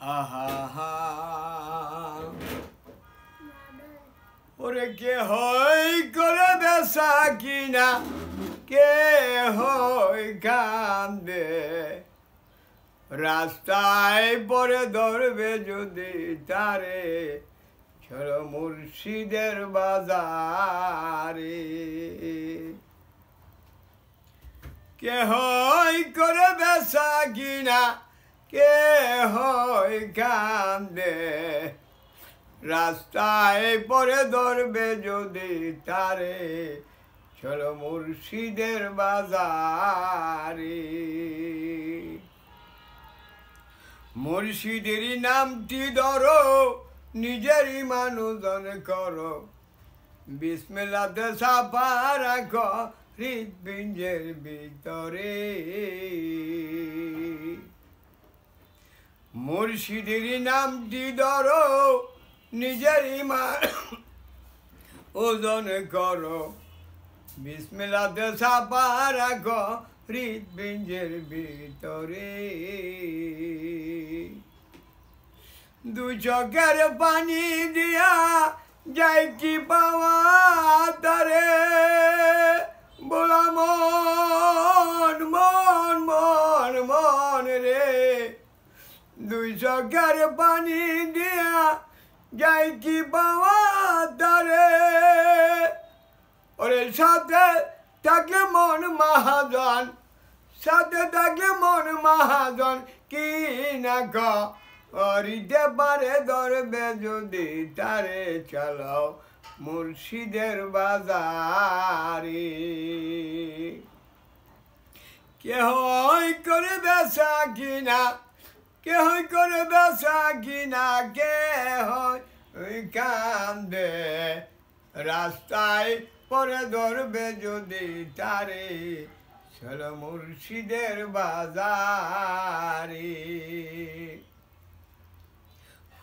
আহা ওরে কে হয় করে বেসা কিনা কে হয় কান্দে রাস্তায় পরে ধরবে যদি তারে চলো মুর্শিদের বাজারে কে হয় করে বেসা কিনা কে হয় কান্দে রাস্তায় পরে ধরবে যদি তারে চলো মুর্শিদের বাজারে মুর্শিদেরই নামটি ধরো নিজেরই মানুষজন করো বিসমিল্লাতে সাফা রাখো হৃদপিণ্ডের ভিতরে মুর্শিদেরই নামটি ধরো নিজেরই ওজন করো বিসমিল্লাতে সাফা রাখো হৃদপিণ্ডের ভিতরে দু চোখের পানি দিয়া যাই কি পাওয়া তারে বলা মন মন মন মন রে দুই চোখের পানি দিয়া যাই কি পাওয়া তারে ওরে সাথে থাকলে মন মহাজন সাথে থাকলে মন মহাজন কি না করিতে পারে ধরবে যদি তারে চলো মুর্শিদের বাজারে কে হয় করে বেসা কিনা কে হয় করে বেসা কিনা কে হয় কান্দে রাস্তায় পরে ধরবে যদি তারে চলো মুর্শিদের বাজারে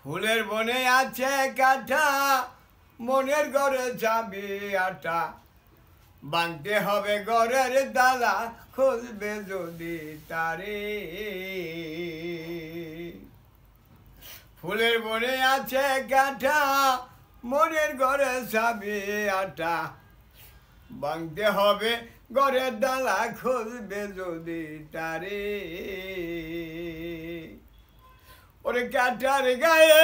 ফুলের বনে আছে কাঠা মনের ঘরে যাবে আটা বাঁধতে হবে ঘরের তালা খুলবে যদি তারে ফুলের বনে আছে কাঠা মনের ঘরে যাবে আটা বাঁধতে হবে ঘরের ডালা খুলবে যদি তারে ওরে কাটার গায়ে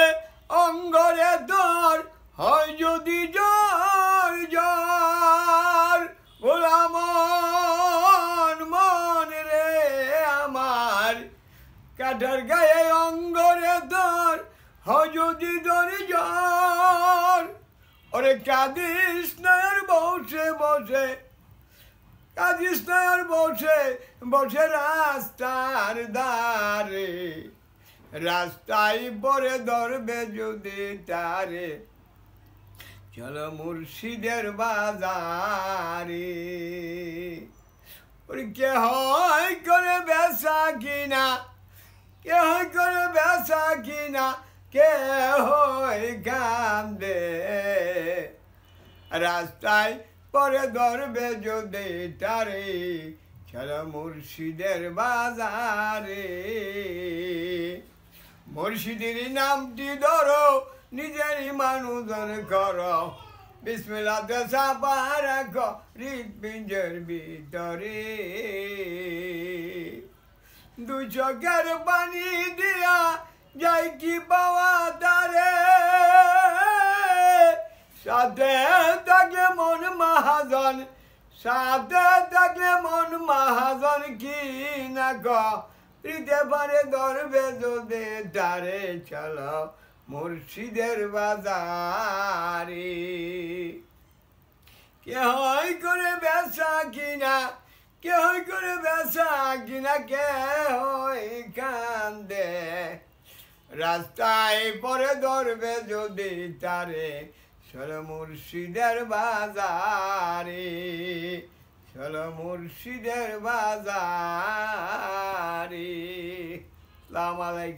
অঙ্গরে তোর হয় যদি জ্বর জ্বর ভোলা মন মন রে আমার কাটার গায়ে অঙ্গরে তোর হয় যদি তোর জ্বর ওরে কাঁদিস নয়ের বসে বসে কাঁদিস নয়ের বসে বসে রাস্তার দ্বারে রাস্তায় পরে ধরবে যদি তারে চলো মুর্শিদের বাজারে ওরে কে হয় করে বেসা কিনা কে হয় করে বেসা কিনা কে হয় কান্দে রাস্তায় পরে ধরবে যদি তারে চলো মুর্শিদের বাজারে মুর্শিদের নামটি ধরো নিজেরই মানুষজন করো বিসমিল্লাতে সাফা রাখো হৃদপিণ্ডের ভিতরে দু চোখের পানি দিয়া যাই কি পাওয়া তারে সাথে থাকলে মন মহাজন সাথে থাকলে মন মহাজন কি না করিতে পারে ধরবে যদি তারে চলো মুর্শিদের বাজারে কে হয় করে বেসা কিনা কে হয় করে বেসা কিনা কে হয় কান্দে রাস্তায় পরে ধরবে যদি তারে চলো মুর্শিদের বাজারে চলো মুর্শিদের বাজারে। আসসালামু আলাইকুম।